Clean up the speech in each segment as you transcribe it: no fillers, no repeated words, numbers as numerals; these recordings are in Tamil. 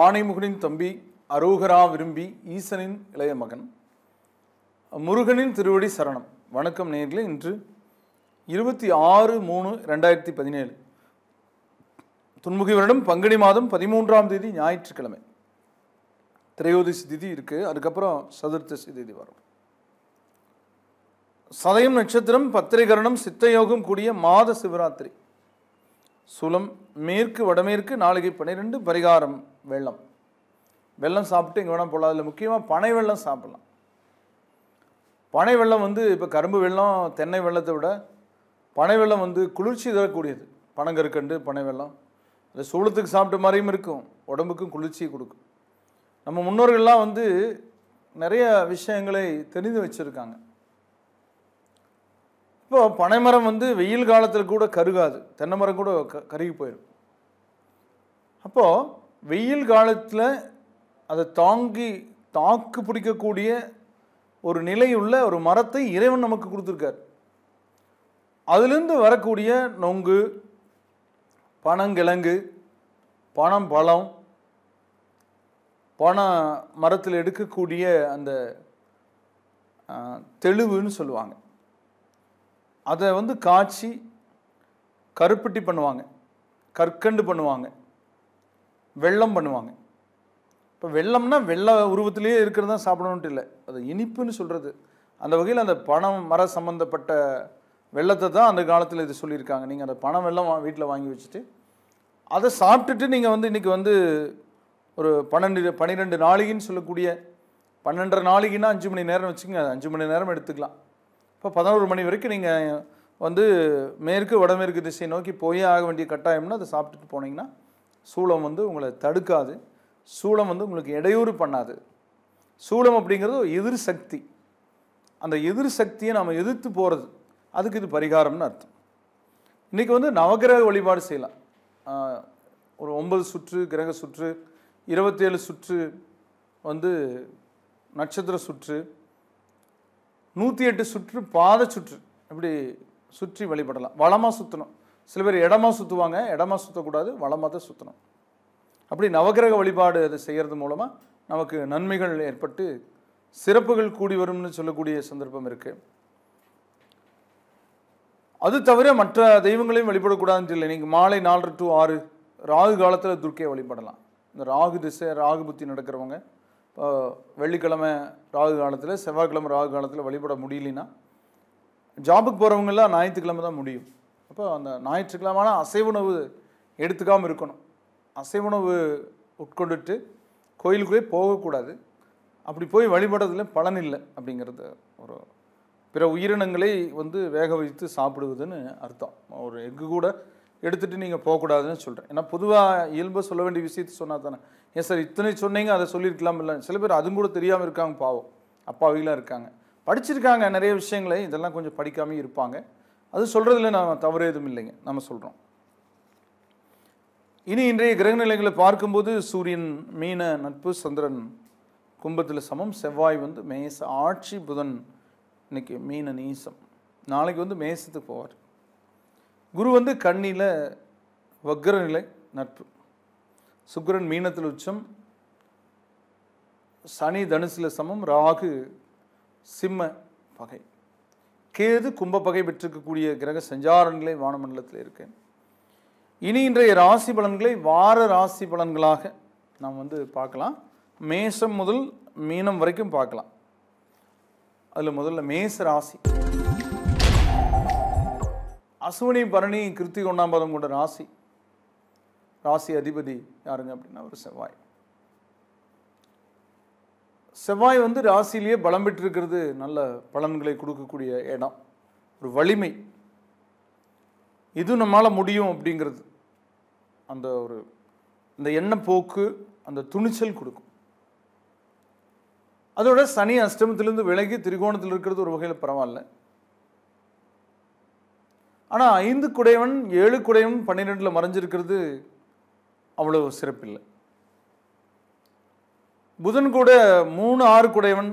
ஆனைமுகனின் தம்பி, அரோகரா விரும்பி ஈசனின் இளைய மகன், முருகனின் திருவடி சரணம். வணக்கம் நேயர்களே. இன்று 26/3/2017 துன்முகி வருடம் பங்குனி மாதம் 13ஆம் தேதி ஞாயிற்றுக்கிழமை. திரையோதசி திதி இருக்கு, அதுக்கப்புறம் சதுர்த்தசி திதி வரும். சதயம் நட்சத்திரம், பத்திரை கரணம், சித்தயோகம் கூடிய மாத சிவராத்திரி. சூலம் மேற்கு வடமேற்கு, நாளிகை 12, பரிகாரம் வெள்ளம். வெள்ளம் சாப்பிட்டு எங்கே வேணால் போகலாம். அதில் முக்கியமாக பனை வெள்ளம் சாப்பிடலாம். பனை வெள்ளம் இப்போ கரும்பு வெள்ளம், தென்னை வெள்ளத்தை விட பனை வெள்ளம் குளிர்ச்சி தரக்கூடியது. பனங்கற்கண்டு, பனை வெள்ளம் அது சூளத்துக்கு சாப்பிட்ட மாதிரியும் இருக்கும், உடம்புக்கும் குளிர்ச்சியை கொடுக்கும். நம்ம முன்னோர்கள்லாம் நிறைய விஷயங்களை தெரிந்து வச்சுருக்காங்க. இப்போ பனைமரம் வெயில் காலத்தில் கூட கருகாது, தென்னை மரம் கூட கருகி போயிடும். அப்போது வெயில் காலத்தில் அதை தாக்கு பிடிக்கக்கூடிய ஒரு நிலையுள்ள ஒரு மரத்தை இறைவன் நமக்கு கொடுத்துருக்கார். அதிலிருந்து வரக்கூடிய நொங்கு, பனங்கிழங்கு, பனம்பழம், பனை மரத்தில் எடுக்கக்கூடிய அந்த தெளுவுன்னு சொல்லுவாங்க. அதை காய்ச்சி கருப்பட்டி பண்ணுவாங்க, கற்கண்டு பண்ணுவாங்க, வெல்லம் பண்ணுவாங்க. இப்போ வெல்லம்னா வெள்ளை உருவத்திலேயே இருக்கிறது தான் சாப்பிடணுன்ட்டு இல்லை, அது இனிப்புன்னு சொல்கிறது. அந்த வகையில் அந்த பனம் மர சம்மந்தப்பட்ட வெள்ளத்தை தான் அந்த காலத்தில் இது சொல்லியிருக்காங்க. நீங்கள் அந்த பனம் வெல்லம் வீட்டில் வாங்கி வச்சுட்டு அதை சாப்பிட்டுட்டு நீங்கள் இன்றைக்கி ஒரு 12 நாளிகைன்னு சொல்லக்கூடிய 12.5 நாளிகைன்னா 5 மணி நேரம் வச்சுக்கோங்க, 5 மணி நேரம் எடுத்துக்கலாம். இப்போ 11 மணி வரைக்கும் நீங்கள் மேற்கு வடமேற்கு திசை நோக்கி போயே ஆக வேண்டிய கட்டாயம்னா அதை சாப்பிட்டுட்டு போனீங்கன்னா சூளம் உங்களை தடுக்காது, சூளம் உங்களுக்கு இடையூறு பண்ணாது. சூளம் அப்படிங்கிறது ஒரு எதிர் சக்தி. அந்த எதிர் சக்தியை நாம் எதிர்த்து போகிறது, அதுக்கு இது பரிகாரம்னு அர்த்தம். இன்றைக்கி நவகிரக வழிபாடு செய்யலாம். ஒரு 9 சுற்று கிரக சுற்று, 27 சுற்று நட்சத்திர சுற்று, 108 சுற்று பாத சுற்று, இப்படி சுற்றி வழிபடலாம். வளமாக சுற்றணும். சில பேர் இடமா சுற்றுவாங்க, இடமா சுற்றக்கூடாது, வளமாக தான் சுற்றணும். அப்படி நவகிரக வழிபாடு அதை செய்கிறது மூலமாக நமக்கு நன்மைகள் ஏற்பட்டு சிறப்புகள் கூடி வரும்னு சொல்லக்கூடிய சந்தர்ப்பம் இருக்குது. அது தவிர மற்ற தெய்வங்களையும் வழிபடக்கூடாதுன்னு இல்லை. நீங்கள் மாலை 4 to 6 ராகு காலத்தில் துர்க்கையை வழிபடலாம். இந்த ராகு திசை, ராகு புத்தி நடக்கிறவங்க வெள்ளிக்கிழமை ராகு காலத்தில், செவ்வாய்க்கிழமை ராகு காலத்தில் வழிபட முடியலன்னா, ஜாபுக்கு போகிறவங்கெல்லாம் ஞாயிற்றுக்கிழமை தான் முடியும். அப்போ அந்த ஞாயிற்றுக்கிழமை அசைவ உணவு எடுத்துக்காமல் இருக்கணும். அசைவ உணவு உட்கொண்டுட்டு கோயிலுக்குள்ளே போகக்கூடாது. அப்படி போய் வழிபடுறதுல பலன் இல்லை அப்படிங்கிறது. ஒரு பிற உயிரினங்களை வேக வைத்து சாப்பிடுவதுன்னு அர்த்தம். ஒரு எக்கு கூட எடுத்துகிட்டு நீங்கள் போகக்கூடாதுன்னு சொல்கிறேன். ஏன்னா பொதுவாக இயல்பாக சொல்ல வேண்டிய விஷயத்தை சொன்னால் தானே. ஏன் சார் இத்தனை சொன்னீங்க, அதை சொல்லியிருக்கலாம் இல்லை. சில பேர் அதுவும் கூட தெரியாமல் இருக்காங்க, பாவம் அப்பாவிகளாக இருக்காங்க, படிச்சிருக்காங்க நிறைய விஷயங்களை, இதெல்லாம் கொஞ்சம் படிக்காமல் இருப்பாங்க. அது சொல்கிறதுல நான் தவறு எதுவும் இல்லைங்க, நம்ம சொல்கிறோம். இனி இன்றைய கிரகநிலைகளை பார்க்கும்போது சூரியன் மீன நட்பு, சந்திரன் கும்பத்தில் சமம், செவ்வாய் மேச ஆட்சி, புதன் இன்னைக்கு மீன நீசம், நாளைக்கு மேசத்துக்கு போவார். குரு கன்னியில் வக்ர நிலை நட்பு, சுக்கிரன் மீனத்தில் உச்சம், சனி தனுசில் சமம், ராகு சிம்ம பகை, கேது கும்ப பகை பெற்றிருக்கக்கூடிய கிரக சஞ்சார நிலை வானமண்டலத்தில் இருக்கு. இனி இன்றைய ராசி பலன்களை வார ராசி பலன்களாக நாம் பார்க்கலாம். மேஷம் முதல் மீனம் வரைக்கும் பார்க்கலாம். அதில் முதல்ல மேச ராசி. அசுவினி பரணி கிருத்திகை 1ஆம் பாதம் கொண்ட ராசி. ராசி அதிபதி யாருங்க அப்படின்னா ஒரு செவ்வாய். செவ்வாய் ராசியிலேயே பலம் பெற்றிருக்கிறது நல்ல பலன்களை கொடுக்கக்கூடிய இடம், ஒரு வலிமை. இது நம்மளால் முடியும் அப்படிங்கிறது அந்த எண்ணப்போக்கு, அந்த துணிச்சல் கொடுக்கும். அதோட சனி அஷ்டமத்திலிருந்து விலகி திரிகோணத்தில் இருக்கிறது ஒரு வகையில் பரவாயில்ல. ஆனால் 5 குடையவன் 7 குடையவன் 12 மறைஞ்சிருக்கிறது அவ்வளவு சிறப்பில்லை. புதன் கூட 3, 6 குடையவன்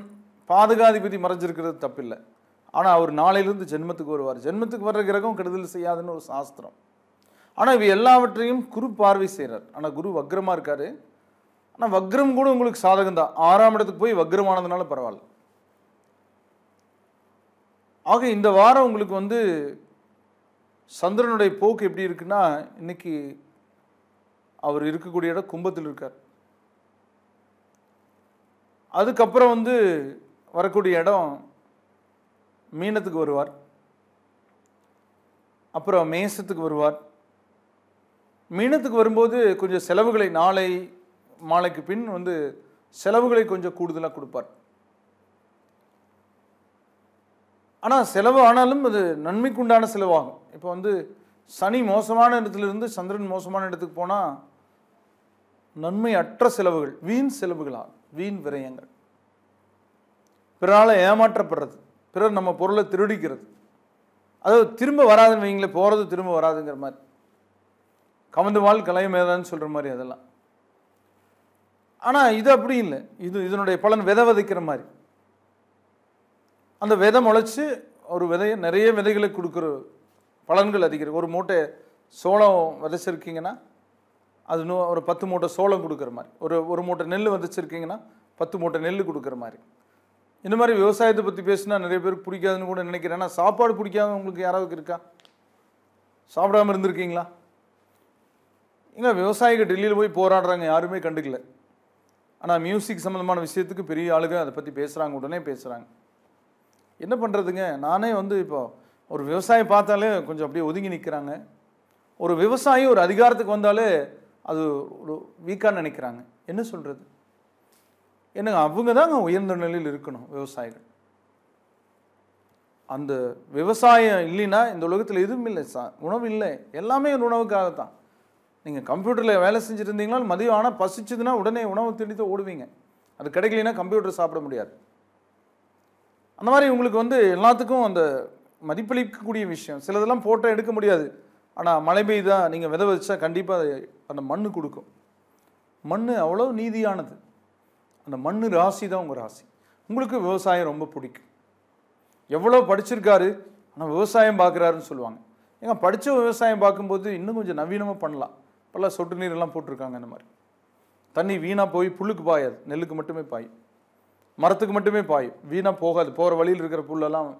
பாதகாதிபதி மறைஞ்சிருக்கிறது தப்பில்லை. ஆனால் அவர் நாளையிலிருந்து ஜென்மத்துக்கு வருவார். ஜென்மத்துக்கு வர்ற கிரகம் கெடுதல் செய்யாதுன்னு ஒரு சாஸ்திரம். ஆனால் இவை எல்லாவற்றையும் குரு பார்வை செய்கிறார். ஆனால் குரு வக்ரமாக இருக்கார். ஆனால் வக்ரம் கூட உங்களுக்கு சாதகம் தான். 6ஆம் இடத்துக்கு போய் வக்ரமானதுனால பரவாயில்ல. ஆக இந்த வாரம் உங்களுக்கு வந்து சந்திரனுடைய போக்கு எப்படி இருக்குன்னா, இன்னைக்கு அவர் இருக்கக்கூடிய இடம் கும்பத்தில் இருக்கார். அதுக்கப்புறம் வந்து வரக்கூடிய இடம் மீனத்துக்கு வருவார், அப்புறம் மேசத்துக்கு வருவார். மீனத்துக்கு வரும்போது கொஞ்சம் செலவுகளை நாளை மாலைக்கு பின் வந்து செலவுகளை கொஞ்சம் கூடுதலாக கொடுப்பார். ஆனால் செலவு ஆனாலும் அது நன்மைக்கு உண்டான செலவாகும். இப்போ வந்து சனி மோசமான இடத்துலேருந்து சந்திரன் மோசமான இடத்துக்கு போனால் நன்மை அற்ற செலவுகள், வீண் செலவுகளாகும், வீண் விரயங்கள், பிறரால் ஏமாற்றப்படுறது, பிறர் நம்ம பொருளை திருடிக்கிறது, அதாவது திரும்ப வராதுன்னு வைங்களே, போகிறது திரும்ப வராதுங்கிற மாதிரி, கமந்து வாழ் கலைமேதான்னு சொல்கிற மாதிரி அதெல்லாம். ஆனால் இது அப்படி இல்லை. இதனுடைய பலன் விதை விதைக்கிற மாதிரி. அந்த விதை முளைச்சி ஒரு விதையை நிறைய விதைகளை கொடுக்குற பலன்கள் அதிகம். ஒரு மூட்டை சோளம் விதைச்சிருக்கீங்கன்னா அது ஒரு 10 மூட்டை சோளம் கொடுக்குற மாதிரி, ஒரு மூட்டை நெல் விதைச்சிருக்கீங்கன்னா 10 மூட்டை நெல் கொடுக்குற மாதிரி. இந்த மாதிரி விவசாயத்தை பற்றி பேசினா நிறைய பேருக்கு பிடிக்காதுன்னு கூட நினைக்கிறேன். ஏன்னா சாப்பாடு பிடிக்காத உங்களுக்கு யாராவது இருக்கா? சாப்பிடாமல் இருந்திருக்கீங்களா? எங்க விவசாயிகள் டெல்லியில் போய் போராடுறாங்க, யாருமே கண்டுக்கல. ஆனால் மியூசிக் சம்மந்தமான விஷயத்துக்கு பெரிய ஆளுங்க அதை பற்றி பேசுகிறாங்க, உடனே பேசுகிறாங்க. என்ன பண்ணுறதுங்க? நானே வந்து இப்போ ஒரு விவசாயி பார்த்தாலே கொஞ்சம் அப்படியே ஒதுங்கி நிற்கிறாங்க. ஒரு விவசாயி ஒரு அதிகாரத்துக்கு வந்தாலே அது ஒரு வீக்காக நினைக்கிறாங்க. என்ன சொல்கிறது? என்னங்க, அவங்க தாங்க உயர்ந்த நிலையில் இருக்கணும் விவசாயிகள். அந்த விவசாயம் இல்லைன்னா இந்த உலகத்தில் எதுவும் இல்லை. உணவு இல்லை, எல்லாமே உணவுக்காகத்தான். நீங்கள் கம்ப்யூட்டரில் வேலை செஞ்சுட்டு இருந்தீங்களா, மதியம் ஆனால் பசிச்சுதுன்னா உடனே உணவு தேடித்து ஓடுவீங்க. அது கிடைக்கலைன்னா கம்ப்யூட்டர் சாப்பிட முடியாது. அந்த மாதிரி உங்களுக்கு வந்து எல்லாத்துக்கும் அந்த மதிப்பளிக்கக்கூடிய விஷயம். சிலதெல்லாம் ஃபோட்டோ எடுக்க முடியாது. ஆனால் மழை பெய்தா நீங்கள் விதை வச்சா கண்டிப்பாக அந்த மண் கொடுக்கும். மண் அவ்வளோ நீதியானது. அந்த மண் ராசி தான் உங்கள் ராசி. உங்களுக்கு விவசாயம் ரொம்ப பிடிக்கும். எவ்வளோ படிச்சிருக்காரு ஆனால் விவசாயம் பார்க்குறாருன்னு சொல்லுவாங்க. ஏங்க, படித்த விவசாயம் பார்க்கும்போது இன்னும் கொஞ்சம் நவீனமாக பண்ணலாம். இப்போல்லாம் சொட்டு நீரெல்லாம் போட்டிருக்காங்க. இந்த மாதிரி தண்ணி வீணாக போய் புல்லுக்கு பாயாது, நெல்லுக்கு மட்டுமே பாயும், மரத்துக்கு மட்டுமே பாயும், வீணாக போகாது. போகிற வழியில் இருக்கிற புல்லெல்லாம்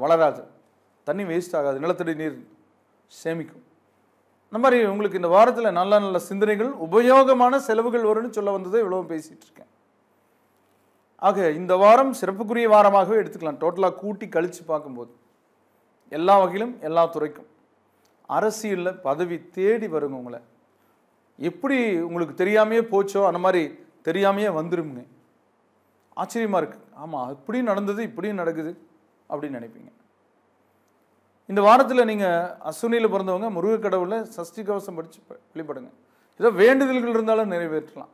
வளராது, தண்ணி வேஸ்ட் ஆகாது, நிலத்தடி நீர் சேமிக்கும். இந்த மாதிரி உங்களுக்கு இந்த வாரத்தில் நல்ல நல்ல சிந்தனைகள், உபயோகமான செலவுகள் வரும்னு சொல்ல வந்ததை இவ்வளோ பேசிகிட்டு இருக்கேன். ஆக இந்த வாரம் சிறப்புக்குரிய வாரமாகவே எடுத்துக்கலாம். டோட்டலாக கூட்டி கழித்து பார்க்கும்போது எல்லா வகையிலும் எல்லா துறைக்கும். அரசியலில் பதவி தேடி வருங்க. உங்களை எப்படி உங்களுக்கு தெரியாமையே போச்சோ அந்த மாதிரி தெரியாமையே வந்துருங்க. ஆச்சரியமாக இருக்குது. ஆமாம், இப்படியும் நடந்தது, இப்படியும் நடக்குது அப்படின்னு நினைப்பீங்க. இந்த வாரத்தில் நீங்கள் அஸ்வினியில் பிறந்தவங்க முருகக் கடவுளை சஷ்டி கவசம் படித்து வழிபடுங்க. ஏதோ வேண்டுதல்கள் இருந்தாலும் நிறைவேற்றலாம்.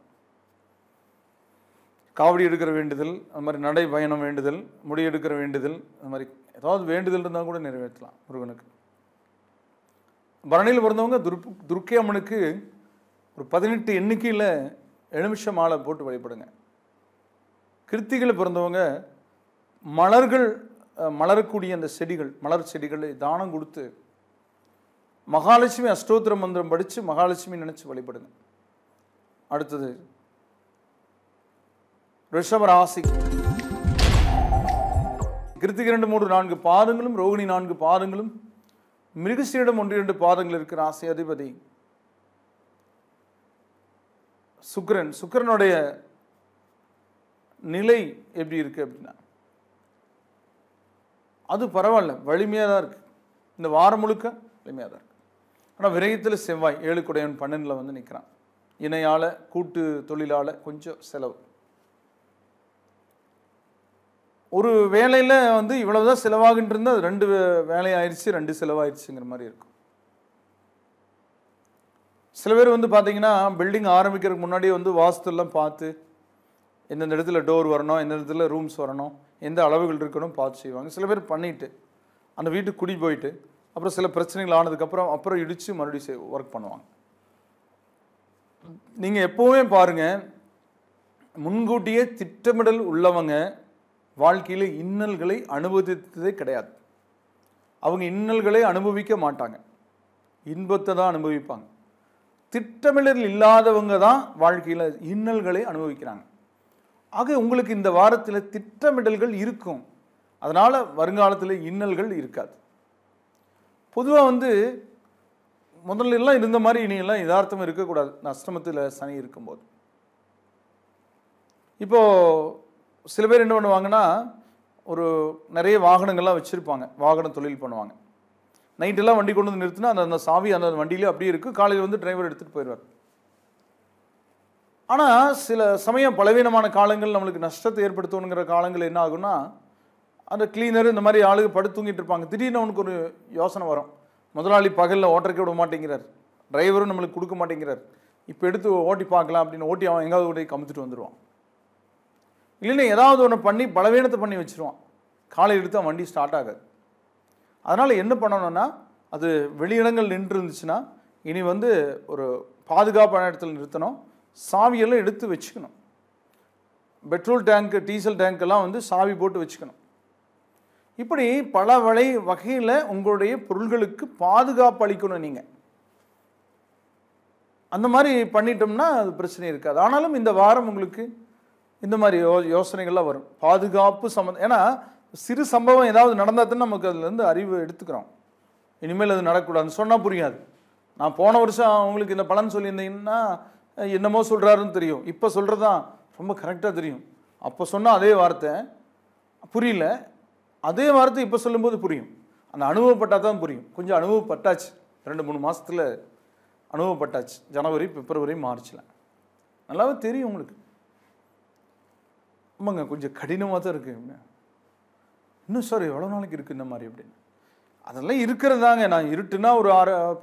காவடி எடுக்கிற வேண்டுதல், அது மாதிரி நடை பயணம் வேண்டுதல், முடி எடுக்கிற வேண்டுதல், அது மாதிரி ஏதாவது வேண்டுதல் இருந்தால் கூட நிறைவேற்றலாம் முருகனுக்கு. பரணியில் பிறந்தவங்க துர்க்கை அம்மனுக்கு ஒரு 18 எண்ணிக்கையில் எலுமிச்சை மாலை போட்டு வழிபடுங்க. கிருத்திகையில் பிறந்தவங்க மலர்கள் மலரக்கூடிய அந்த செடிகள், மலர் செடிகளை தானம் கொடுத்து மகாலட்சுமி அஷ்டோத்திர மந்திரம் படித்து மகாலட்சுமி நினச்சி வழிபடுங்க. அடுத்தது ரிஷப ராசி. கிருத்திகை 2, 3, 4 பாதங்களும், ரோகிணி 4 பாதங்களும், மிருகசீரிடம் 1, 2 பாதங்கள் இருக்கிற ராசி அதிபதி சுக்கிரன். சுக்கிரனுடைய நிலை எப்படி இருக்கு அப்படின்னா, அது பரவாயில்ல, வலிமையாக தான் இருக்கு. இந்த வாரம் முழுக்க வலிமையாக தான் இருக்கு. ஆனால் விரயத்தில் செவ்வாய் 7 குடையவன் 12 வந்து நிற்கிறான். இணையால், கூட்டு தொழிலால் கொஞ்சம் செலவு. ஒரு வேலையில் வந்து இவ்வளவுதான் செலவாகிட்டு இருந்தால் அது 2 வேலையாயிருச்சு, 2 செலவாயிருச்சுங்கிற மாதிரி இருக்கும். சில பேர் வந்து பார்த்தீங்கன்னா பில்டிங் ஆரம்பிக்கிறதுக்கு முன்னாடியே வந்து வாஸ்துலாம் பார்த்து எந்தெந்த இடத்துல டோர் வரணும், எந்த இடத்துல ரூம்ஸ் வரணும், எந்த அளவுகள் இருக்கணும் பார்த்து செய்வாங்க. சில பேர் பண்ணிவிட்டு அந்த வீட்டுக்கு குடி போயிட்டு அப்புறம் சில பிரச்சனைகள் ஆனதுக்கப்புறம் இடித்து மறுபடியும் ஒர்க் பண்ணுவாங்க. நீங்கள் எப்போவுமே பாருங்கள், முன்கூட்டியே திட்டமிடல் உள்ளவங்க வாழ்க்கையில் இன்னல்களை அனுபவித்ததே கிடையாது. அவங்க இன்னல்களை அனுபவிக்க மாட்டாங்க, இன்பத்தை தான் அனுபவிப்பாங்க. திட்டமிடல் இல்லாதவங்க தான் வாழ்க்கையில் இன்னல்களை அனுபவிக்கிறாங்க. ஆக உங்களுக்கு இந்த வாரத்தில் திட்டமிடல்கள் இருக்கும், அதனால் வருங்காலத்தில் இன்னல்கள் இருக்காது. பொதுவாக முதல்ல எல்லாம் இருந்த மாதிரி இனியெல்லாம் யதார்த்தம் இருக்கக்கூடாது. அஷ்டமத்தில் சனி இருக்கும்போது இப்போது சில பேர் என்ன பண்ணுவாங்கன்னா, ஒரு நிறைய வாகனங்கள்லாம் வச்சுருப்பாங்க, வாகன தொழில் பண்ணுவாங்க. நைட்டெல்லாம் வண்டி கொண்டு வந்து நிறுத்தினா அந்த சாவி அந்த வண்டியிலே அப்படியே இருக்குது. காலையில் டிரைவர் எடுத்துகிட்டு போயிடுவார். ஆனால் சில சமயம் பலவீனமான காலங்கள் நம்மளுக்கு நஷ்டத்தை ஏற்படுத்தணுங்கிற காலங்கள் என்ன ஆகும்னா, அந்த கிளீனர் இந்த மாதிரி ஆளுங்க படுத்து தூங்கிட்டு இருப்பாங்க. திடீர்னு அவனுக்கு ஒரு யோசனை வரும், முதலாளி பகலில் ஓட்டருக்கே விட மாட்டேங்கிறார், டிரைவரும் நம்மளுக்கு கொடுக்க மாட்டேங்கிறார், இப்போ எடுத்து ஓட்டி பார்க்கலாம் அப்படின்னு ஓட்டி அவன் எங்காவது கூட கமுத்துட்டு வந்துடுவான். இல்லைன்னா ஏதாவது ஒன்று பண்ணி பலவீனத்தை பண்ணி வச்சுருவான். காலையில் எடுத்து அவன் வண்டி ஸ்டார்ட் ஆகாது. அதனால் என்ன பண்ணணும்னா, அது வெளியிடங்கள் நின்று இருந்துச்சுன்னா இனி ஒரு பாதுகாப்பான இடத்துல நிறுத்தணும். சாவியெல்லாம் எடுத்து வச்சுக்கணும். பெட்ரோல் டேங்க்கு டீசல் டேங்க்கெல்லாம் சாவி போட்டு வச்சுக்கணும். இப்படி பல வகையில் உங்களுடைய பொருள்களுக்கு பாதுகாப்பு அளிக்கணும். நீங்கள் அந்த மாதிரி பண்ணிட்டோம்னா அது பிரச்சனை இருக்காது. ஆனாலும் இந்த வாரம் உங்களுக்கு இந்த மாதிரி யோசனைகள்லாம் வரும், பாதுகாப்பு சம்மந்தம். ஏன்னா சிறு சம்பவம் ஏதாவது நடந்தால் தான் நமக்கு அதுலேருந்து அறிவு எடுத்துக்கிறோம். இனிமேல் அது நடக்கக்கூடாதுன்னு சொன்னால் புரியாது. நான் போன வருஷம் அவங்களுக்கு இந்த பலன் சொல்லியிருந்தீங்கன்னா என்னமோ சொல்கிறாருன்னு தெரியும், இப்போ சொல்கிறது தான் ரொம்ப கரெக்டாக தெரியும். அப்போ சொன்னால் அதே வார்த்தை புரியல, அதே வார்த்தை இப்போ சொல்லும்போது புரியும். அந்த அனுபவப்பட்டால் தான் புரியும். கொஞ்சம் அனுபவப்பட்டாச்சு, 2-3 மாதத்தில் அனுபவப்பட்டாச்சு. ஜனவரி, பிப்ரவரி, மார்ச்சில் நல்லாவே தெரியும் உங்களுக்கு. ஆமாங்க, கொஞ்சம் கடினமாக தான் இருக்குது. இன்னும் சார் எவ்வளோ நாளைக்கு இருக்குது இந்த மாதிரி அப்படின்னு. அதெல்லாம் இருக்கிறது தாங்க. நான் இருட்டுனா ஒரு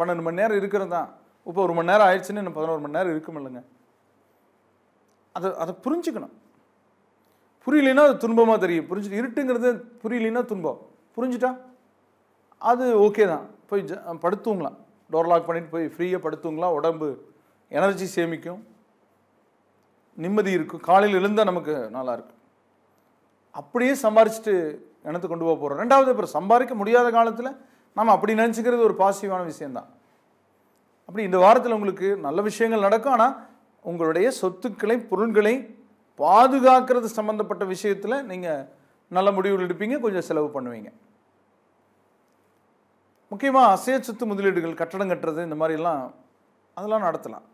12 மணி நேரம் இருக்கிறது தான். இப்போ 1 மணி நேரம் ஆயிடுச்சுன்னு இன்னும் 11 மணி நேரம் இருக்கும் இல்லைங்க. அதை புரிஞ்சுக்கணும். புரியலைன்னா அது துன்பமாக தெரியும். புரிஞ்சுட்டு இருட்டுங்கிறது புரியலைன்னா துன்பம், புரிஞ்சுட்டா அது ஓகே தான். போய் படுத்துங்களாம், டோர் லாக் பண்ணிட்டு போய் ஃப்ரீயாக படுத்துங்களாம். உடம்பு எனர்ஜி சேமிக்கும், நிம்மதி இருக்கும். காலையில் எழுந்தால் நமக்கு நல்லாயிருக்கும். அப்படியே சம்பாரிச்சுட்டு எனக்கு கொண்டு போக போகிறோம். ரெண்டாவது, அப்புறம் சம்பாதிக்க முடியாத காலத்தில் நம்ம அப்படி நினச்சிக்கிறது ஒரு பாசிட்டிவான விஷயந்தான். அப்படி இந்த வாரத்தில் உங்களுக்கு நல்ல விஷயங்கள் நடக்கும். ஆனால் உங்களுடைய சொத்துக்களை பொருள்களை பாதுகாக்கிறது சம்மந்தப்பட்ட விஷயத்தில் நீங்கள் நல்ல முடிவுகள் எடுப்பீங்க, கொஞ்சம் செலவு பண்ணுவீங்க. முக்கியமாக அசைய சொத்து முதலீடுகள், கட்டடம் கட்டுறது, இந்த மாதிரிலாம் அதெல்லாம் நடத்தலாம்.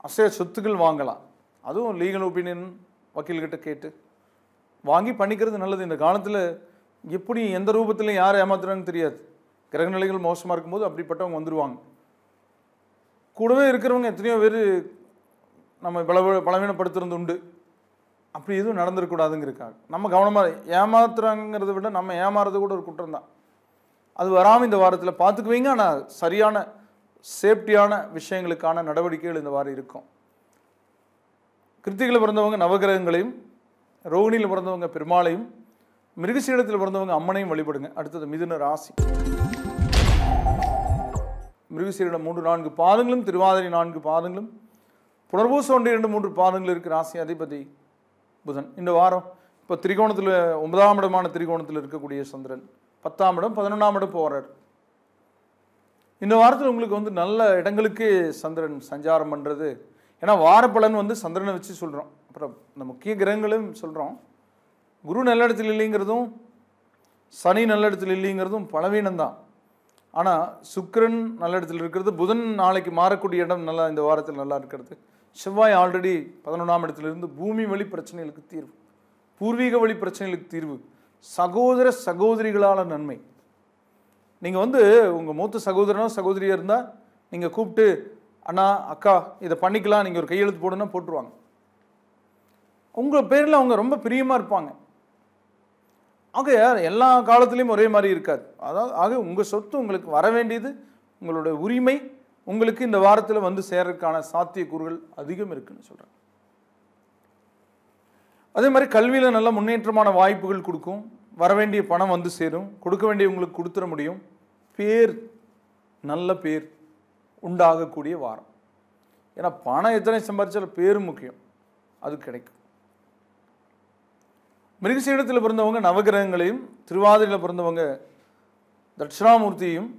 அசைய சொத்துக்கள் வாங்கலாம். அதுவும் லீகல் ஒப்பீனியன் வக்கீல்கிட்ட கேட்டு வாங்கி பண்ணிக்கிறது நல்லது. இந்த காலத்தில் எப்படி எந்த ரூபத்தில் யார் ஏமாத்துறாங்கன்னு தெரியாது. கிரகநிலைகள் மோசமாக இருக்கும்போது அப்படிப்பட்டவங்க வந்துடுவாங்க. கூடவே இருக்கிறவங்க எத்தனையோ பேர் நம்ம பலவீனப்படுத்துறது உண்டு. அப்படி எதுவும் நடந்துடக்கூடாதுங்கிறதுக்காக நம்ம கவனமாக ஏமாத்துறாங்கிறத விட நம்ம ஏமாறுறது கூட ஒரு குற்றம் தான். அது வராமல் இந்த வாரத்தில் பார்த்துக்குவீங்க. ஆனால் சரியான சேஃப்டியான விஷயங்களுக்கான நடவடிக்கைகள் இந்த வாரம் இருக்கும். கிருத்திகையில் பிறந்தவங்க நவகிரகங்களையும், ரோகிணியில் பிறந்தவங்க பெருமாளையும், மிருகசீடத்தில் பிறந்தவங்க அம்மனையும் வழிபடுங்க. அடுத்தது மிதுன ராசி. மிருகசீரிடம் 3-4 பாதங்களும், திருவாதிரை 4 பாதங்களும், புனர்பூசம் 1-2-3 பாதங்கள் இருக்கிற ராசி அதிபதி புதன். இந்த வாரம் இப்போ திரிகோணத்தில் 9ஆம் இடமான திரிகோணத்தில் இருக்கக்கூடிய சந்திரன் 10ஆம் இடம் 11ஆம் இடம் போகிறார். இந்த வாரத்தில் உங்களுக்கு நல்ல இடங்களுக்கு சந்திரன் சஞ்சாரம் பண்ணுறது. ஏன்னா வாரப்பலன் சந்திரனை வச்சு சொல்கிறோம். அப்புறம் இந்த முக்கிய கிரகங்களும் சொல்கிறோம். குரு நல்ல இடத்துல இல்லைங்கிறதும் சனி நல்ல இடத்துல இல்லைங்கிறதும் பலவீனம்தான். ஆனால் சுக்கிரன் நல்ல இடத்துல இருக்கிறது, புதன் நாளைக்கு மாறக்கூடிய இடம் நல்லா இந்த வாரத்தில் நல்லா இருக்கிறது, செவ்வாய் ஆல்ரெடி 11ஆம் இடத்துலேருந்து பூமி வழி பிரச்சனைகளுக்கு தீர்வு, பூர்வீக வழி பிரச்சனைகளுக்கு தீர்வு, சகோதர சகோதரிகளால் நன்மை. நீங்கள் உங்கள் மூத்த சகோதரனோ சகோதரியாக இருந்தால் நீங்கள் கூப்பிட்டு அண்ணா அக்கா இதை பண்ணிக்கலாம், நீங்கள் ஒரு கையெழுத்து போடுன்னா போட்டுருவாங்க. உங்கள் பேரில் அவங்க ரொம்ப பிரியமாக இருப்பாங்க. ஆக எல்லா காலத்துலேயும் ஒரே மாதிரி இருக்காது. ஆக உங்கள் சொத்து உங்களுக்கு வர வேண்டியது, உங்களோட உரிமை உங்களுக்கு இந்த வாரத்தில் சேர்றதுக்கான சாத்தியக்கூறுகள் அதிகம் இருக்குன்னு சொல்கிறேன். அதே மாதிரி கல்வியில் நல்ல முன்னேற்றமான வாய்ப்புகள் கொடுக்கும். வரவேண்டிய பணம் சேரும், கொடுக்க வேண்டியவங்களுக்கு கொடுத்துட முடியும். பேர், நல்ல பேர் உண்டாகக்கூடிய வாரம். ஏன்னா பணம் எத்தனை சம்பாதிச்சாலும் பேரும் முக்கியம், அது கிடைக்கும். மிருகசீடத்தில் பிறந்தவங்க நவகிரகங்களையும், திருவாதிரையில் பிறந்தவங்க தட்சிணாமூர்த்தியையும்,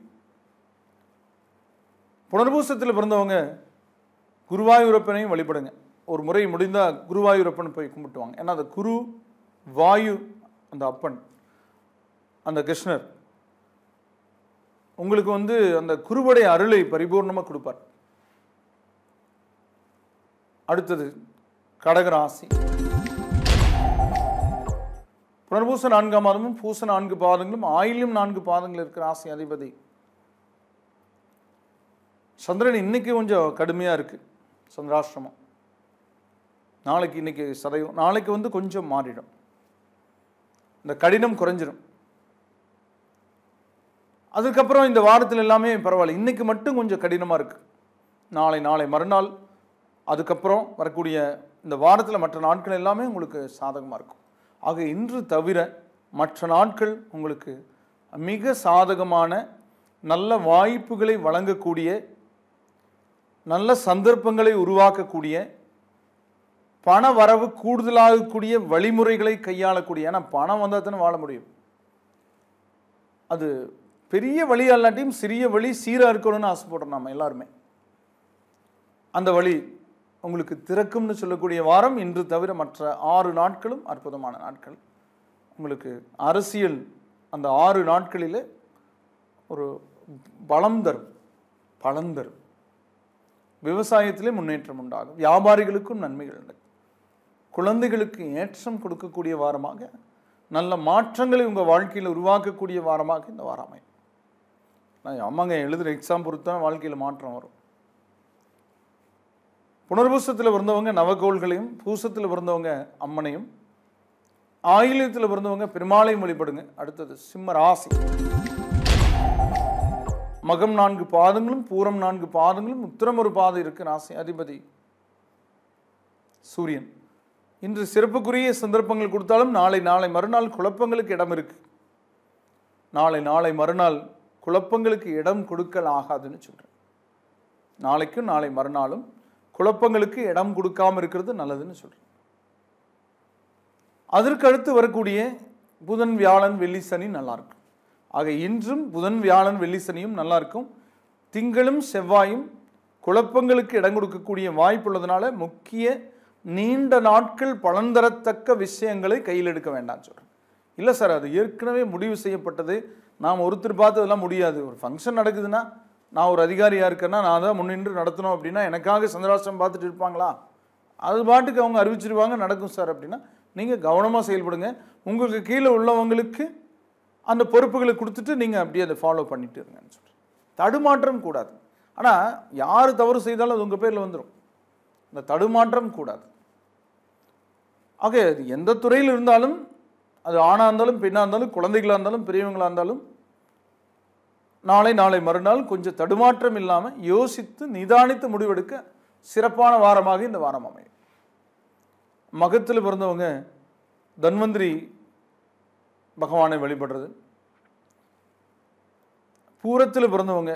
புனர்பூசத்தில் பிறந்தவங்க குருவாயூரப்பனையும் வழிபடுங்க. ஒரு முறை முடிந்தால் குருவாயூரப்பன் போய் கும்பிட்டுவாங்க. ஏன்னா அந்த குரு வாயு அந்த அப்பன் அந்த கிருஷ்ணர் உங்களுக்கு அந்த குருவுடைய அருளை பரிபூர்ணமாக கொடுப்பார். அடுத்தது கடகராசி. புனர்பூச 4ஆம் மாதமும் பூச 4 பாதங்களும் ஆயில்யம் 4 பாதங்கள் இருக்கிற ராசி அதிபதி சந்திரன். இன்னைக்கு கொஞ்சம் கடுமையாக இருக்கு சந்திராஷ்டிரமம். நாளைக்கு இன்னைக்கு சதயம், நாளைக்கு கொஞ்சம் மாறிடும். இந்த கடினம் குறைஞ்சிடும். அதுக்கப்புறம் இந்த வாரத்தில் எல்லாமே பரவாயில்ல. இன்னைக்கு மட்டும் கொஞ்சம் கடினமாக இருக்கு. நாளை மறுநாள் அதுக்கப்புறம் வரக்கூடிய இந்த வாரத்தில் மற்ற நாட்கள் எல்லாமே உங்களுக்கு சாதகமாக இருக்கும். ஆக இன்று தவிர மற்ற நாட்கள் உங்களுக்கு மிக சாதகமான நல்ல வாய்ப்புகளை வழங்கக்கூடிய, நல்ல சந்தர்ப்பங்களை உருவாக்கக்கூடிய, பண வரவு கூடுதலாகக்கூடிய வழிமுறைகளை கையாளக்கூடிய. ஏன்னா பணம் வந்தால் தானே வாழ முடியும். அது பெரிய வழி அல்லாட்டியும் சிறிய வழி சீராக இருக்கணும்னு ஆசைப்படுறோம் நம்ம எல்லாருமே. அந்த வழி உங்களுக்கு திறக்கும்னு சொல்லக்கூடிய வாரம் இன்று தவிர மற்ற 6 நாட்களும் அற்புதமான நாட்கள். உங்களுக்கு அரசியல் அந்த 6 நாட்களில் ஒரு பலம் தரும். விவசாயத்திலே முன்னேற்றம் உண்டாகும். வியாபாரிகளுக்கும் நன்மைகள் உண்டு. குழந்தைகளுக்கு ஏற்றம் கொடுக்கக்கூடிய வாரமாக, நல்ல மாற்றங்களை உங்கள் வாழ்க்கையில் உருவாக்கக்கூடிய வாரமாக இந்த வாரம் அமையும். ஆமாங்க, எழுதுகிற எக்ஸாம் பொறுத்து தான் வாழ்க்கையில் மாற்றம் வரும். புனர்பூசத்தில் பிறந்தவங்க நவகோள்களையும், பூசத்தில் பிறந்தவங்க அம்மனையும், ஆயில்யத்தில் பிறந்தவங்க பெருமாளையும் வழிபடுங்க. அடுத்தது சிம்ம ராசி. மகம் 4 பாதங்களும் பூரம் 4 பாதங்களும் உத்திரம் ஒரு பாதம் இருக்கு ராசி அதிபதி சூரியன். இன்று சிறப்புக்குரிய சந்தர்ப்பங்கள் கொடுத்தாலும் நாளை மறுநாள் குழப்பங்களுக்கு இடம் இருக்கு. நாளை மறுநாள் குழப்பங்களுக்கு இடம் கொடுக்கல் ஆகாதுன்னு சொல்றேன். நாளைக்கும் நாளை மறுநாளும் குழப்பங்களுக்கு இடம் கொடுக்காம இருக்கிறது நல்லதுன்னு சொல்றேன். அதற்கு அடுத்து வரக்கூடிய புதன் வியாழன் வெள்ளி சனி நல்லா இருக்கும். ஆக இன்றும் புதன் வியாழன் வெள்ளி சனியும் நல்லா இருக்கும். திங்களும் செவ்வாயும் குழப்பங்களுக்கு இடம் கொடுக்கக்கூடிய வாய்ப்பு உள்ளதுனால முக்கிய நீண்ட நாட்கள் பலன் தரத்தக்க விஷயங்களை கையில் எடுக்க வேண்டாம்னு சொல்றேன். இல்லை சார், அது ஏற்கனவே முடிவு செய்யப்பட்டது, நாம் ஒருத்தர் பார்த்து அதெல்லாம் முடியாது. ஒரு ஃபங்க்ஷன் நடக்குதுன்னா நான் ஒரு அதிகாரியாக இருக்கேன்னா நான் தான் முன்னின்று நடத்தணும் அப்படின்னா எனக்காக சந்திராஷ்டிரம் பார்த்துட்டு இருப்பாங்களா? அது பாட்டுக்கு அவங்க அறிவிச்சிருவாங்க, நடக்கும் சார் அப்படின்னா நீங்கள் கவனமாக செயல்படுங்க. உங்களுக்கு கீழே உள்ளவங்களுக்கு அந்த பொறுப்புகளை கொடுத்துட்டு நீங்கள் அப்படியே அதை ஃபாலோ பண்ணிட்டு இருங்கன்னு சொல்கிறேன். தடுமாற்றம் கூடாது. ஆனால் யார் தவறு செய்தாலும் அது உங்கள் பேரில் வந்துடும். இந்த தடுமாற்றம் கூடாது. ஆக எந்த துறையில் இருந்தாலும், அது ஆணாக இருந்தாலும் பெண்ணாக இருந்தாலும் குழந்தைகளாக இருந்தாலும் பெரியவங்களாக இருந்தாலும், நாளை மறுநாள் கொஞ்சம் தடுமாற்றம் இல்லாமல் யோசித்து நிதானித்து முடிவெடுக்க சிறப்பான வாரமாக இந்த வாரம் அமையும். மகத்தில் பிறந்தவங்க தன்வந்திரி பகவானை வழிபடுறது, பூரத்தில் பிறந்தவங்க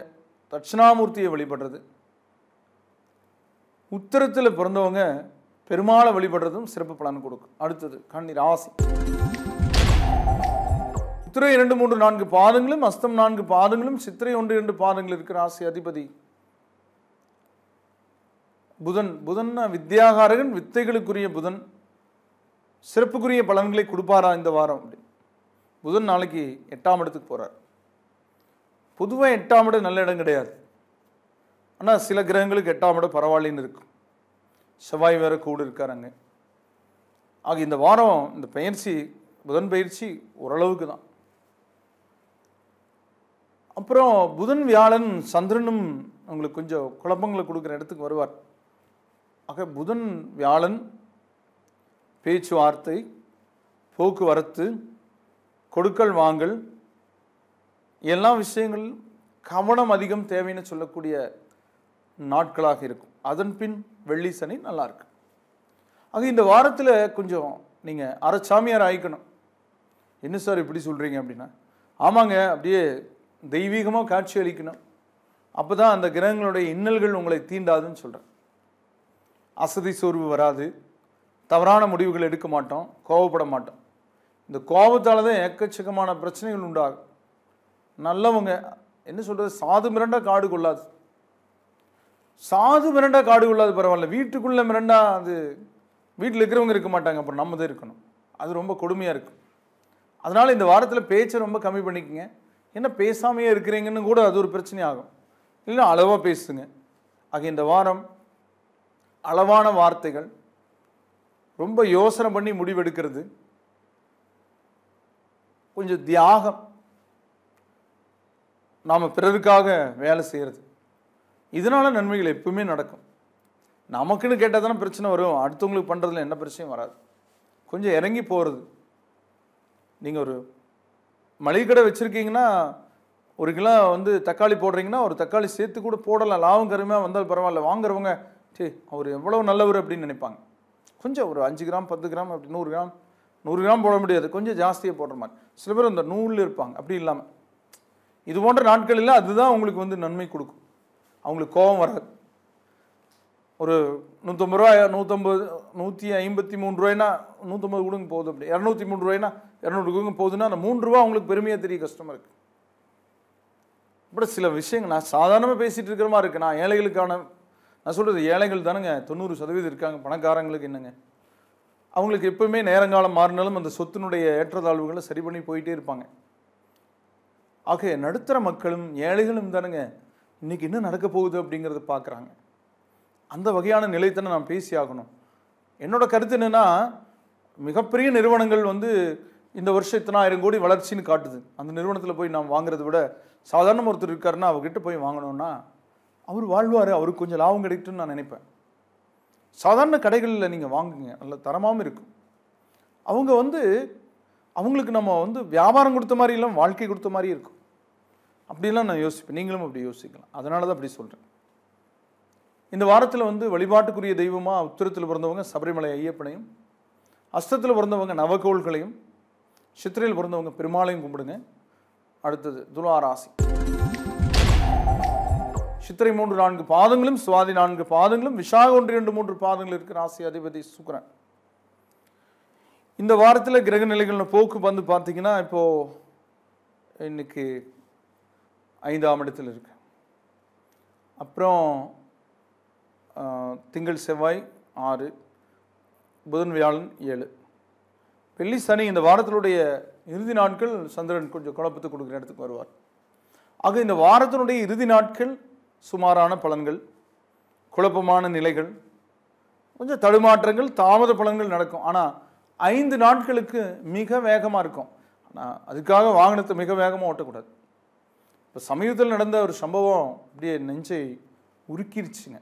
தட்சிணாமூர்த்தியை வழிபடுறது, உத்தரத்தில் பிறந்தவங்க பெருமாளை வழிபடுறதும் சிறப்பு பலன் கொடுக்கும். அடுத்தது கன்னி ராசி. உத்திரை 2, 3, 4 பாதங்களும், அஸ்தம் 4 பாதங்களும், சித்திரை 1, 2 பாதங்கள் இருக்கிற ராசி அதிபதி புதன். புதன் வித்யாகாரகன், வித்தைகளுக்குரிய புதன். சிறப்புக்குரிய பலன்களை கொடுப்பாரா இந்த வாரம்? அப்படி புதன் நாளைக்கு 8ஆம் இடத்துக்கு போறார். பொதுவாக 8ஆம் இடம் நல்ல இடம் கிடையாது. ஆனால் சில கிரகங்களுக்கு 8ஆம் இடம் பரவாயில்லைன்னு இருக்கும். செவ்வாய் வேற கூட இருக்காருங்க. ஆக இந்த வாரம் இந்த பயிற்சி, புதன் பயிற்சி ஓரளவுக்கு தான். அப்புறம் புதன் வியாழன் சந்திரனும் உங்களுக்கு கொஞ்சம் குழப்பங்களை கொடுக்குற இடத்துக்கு வருவார். ஆக புதன் வியாழன் பேச்சுவார்த்தை, போக்குவரத்து, கொடுக்கல் வாங்கல் எல்லா விஷயங்கள் கவனம் அதிகம் தேவைன்னு சொல்லக்கூடிய நாட்களாக இருக்கும். அதன் பின் வெள்ளி சனி நல்லா இருக்கு. ஆக இந்த வாரத்தில் கொஞ்சம் நீங்கள் அரைச்சாமியார் ஆயிக்கணும். என்ன சார் இப்படி சொல்கிறீங்க அப்படின்னா, ஆமாங்க, அப்படியே தெய்வீகமாக காட்சி அளிக்கணும். அப்போ தான் அந்த கிரகங்களுடைய இன்னல்கள் உங்களை தீண்டாதுன்னு சொல்கிறேன். அசதி சோர்வு வராது, தவறான முடிவுகள் எடுக்க மாட்டோம், கோபப்பட மாட்டோம். இந்த கோபத்தால் தான் எக்கச்சக்கமான பிரச்சனைகள் உண்டாகும். நல்லவங்க என்ன சொல்கிறது, சாது மிரண்டா காடு கொள்ளாது. சாது மிரண்டா காடு கொள்ளாது பரவாயில்ல, வீட்டுக்குள்ளே மிரண்டா அது வீட்டில் இருக்கிறவங்க இருக்க மாட்டாங்க, அப்புறம் நம்ம தான் இருக்கணும். அது ரொம்ப கொடுமையாக இருக்கும். அதனால் இந்த வாரத்தில் பேச்சை ரொம்ப கம்மி பண்ணிக்கங்க. என்ன பேசாமையே இருக்கிறீங்கன்னு கூட அது ஒரு பிரச்சனை ஆகும். இல்லைன்னா அளவாக பேசுங்க. ஆக இந்த வாரம் அளவான வார்த்தைகள், ரொம்ப யோசனை பண்ணி முடிவெடுக்கிறது, கொஞ்சம் தியாகம், நாம் பிறருக்காக வேலை செய்கிறது, இதனால நன்மைகள் எப்பவுமே நடக்கும். நமக்குன்னு கேட்டால் தானே பிரச்சனை வரும். அடுத்தவங்களுக்கு பண்ணுறதுல என்ன பிரச்சனையும் வராது. கொஞ்சம் இறங்கி போகிறது. நீங்கள் ஒரு மளிகை கடை வச்சுருக்கீங்கன்னா, ஒரு கிலோ வந்து தக்காளி போடுறீங்கன்னா ஒரு தக்காளி சேர்த்து கூட போடலாம், லாபம் கருமையாக வந்தால் பரவாயில்ல. வாங்குறவங்க அவர் எவ்வளோ நல்லவர் அப்படின்னு நினைப்பாங்க. கொஞ்சம் ஒரு 5 கிராம் 10 கிராம் அப்படி 100 கிராம் போட முடியாது, கொஞ்சம் ஜாஸ்தியாக போடுற மாதிரி. சில பேர் அந்த நூலில் இருப்பாங்க. அப்படி இல்லாமல் இது போன்ற நாட்களில் அதுதான் உங்களுக்கு வந்து நன்மை கொடுக்கும். அவங்களுக்கு கோபம் வராது. ஒரு 150 ரூபா 153 ரூபாய்னா 150 கொடுங்க போகுது, அப்படி 203 ரூபாய்னா 200 கொடுங்க போகுதுன்னா அந்த 3 ரூபா அவங்களுக்கு பெருமையாக தெரிய கஷ்டமாக இப்படி சில விஷயங்கள் நான் சாதாரணமாக பேசிகிட்டு இருக்கிற மாதிரி இருக்குது. நான் ஏழைகளுக்கான நான் சொல்கிறது ஏழைகள் தானுங்க 90% இருக்காங்க. பணக்காரங்களுக்கு என்னங்க, அவங்களுக்கு எப்பவுமே நேரங்காலம் மாறினாலும் அந்த சொத்தினுடைய ஏற்றத்தாழ்வுகளை சரி பண்ணி போயிட்டே இருப்பாங்க. ஆக நடுத்தர மக்களும் ஏழைகளும் தானுங்க இன்றைக்கி என்ன நடக்க போகுது அப்படிங்கிறத பார்க்குறாங்க. அந்த வகையான நிலைத்தனை நான் பேசி ஆகணும். என்னோட கருத்து என்னென்னா, மிகப்பெரிய நிறுவனங்கள் வந்து இந்த வருஷம் இத்தனை 1000 கோடி வளர்ச்சின்னு காட்டுது. அந்த நிறுவனத்தில் போய் நாம் வாங்குறத விட சாதாரண ஒருத்தர் இருக்காருன்னா அவர்கிட்ட போய் வாங்கினோன்னா அவர் வாழ்வார், அவருக்கு கொஞ்சம் லாபம் கிடைக்கும்னு நான் நினைப்பேன். சாதாரண கடைகளில் நீங்கள் வாங்குங்க, நல்ல தரமாகவும் இருக்கும். அவங்க வந்து அவங்களுக்கு நம்ம வந்து வியாபாரம் கொடுத்த மாதிரி இல்லை, வாழ்க்கை கொடுத்த மாதிரி இருக்கும். அப்படிலாம் நான் யோசிப்பேன். நீங்களும் அப்படி யோசிக்கலாம். அதனால தான் அப்படி சொல்கிறேன். இந்த வாரத்தில் வந்து வழிபாட்டுக்குரிய தெய்வமாக உத்திரத்தில் பிறந்தவங்க சபரிமலை ஐயப்பனையும், அஸ்தத்தில் பிறந்தவங்க நவகோள்களையும், சித்திரையில் பிறந்தவங்க பெருமாளையும் கும்பிடுங்க. அடுத்தது துலா ராசி. சித்திரை 3-4 பாதங்களும், சுவாதி 4 பாதங்களும், விசாக 1-2-3 பாதங்கள் இருக்கிற ராசி அதிபதி சுக்கிரன். இந்த வாரத்தில் கிரக நிலைகள் போக்கு வந்து பார்த்தீங்கன்னா, இப்போது இன்னைக்கு 5ஆம் இடத்தில் இருக்கு. அப்புறம் திங்கள் செவ்வாய் 6, புதன் வியாழன் 7, வெள்ளி சனி இந்த வாரத்தினுடைய இறுதி நாட்கள் சந்திரன் கொஞ்சம் குழப்பத்தை கொடுக்குற இடத்துக்கு வருவார். ஆக இந்த வாரத்தினுடைய இறுதி நாட்கள் சுமாரான பலன்கள், குழப்பமான நிலைகள், கொஞ்சம் தடுமாற்றங்கள், தாமத பலன்கள் நடக்கும். ஆனால் 5 நாட்களுக்கு மிக வேகமாக இருக்கும். ஆனால் அதுக்காக வாகனத்தை மிக வேகமாக ஓட்டக்கூடாது. இப்போ சமீபத்தில் நடந்த ஒரு சம்பவம் அப்படியே நெஞ்சை உருக்கிருச்சுங்க.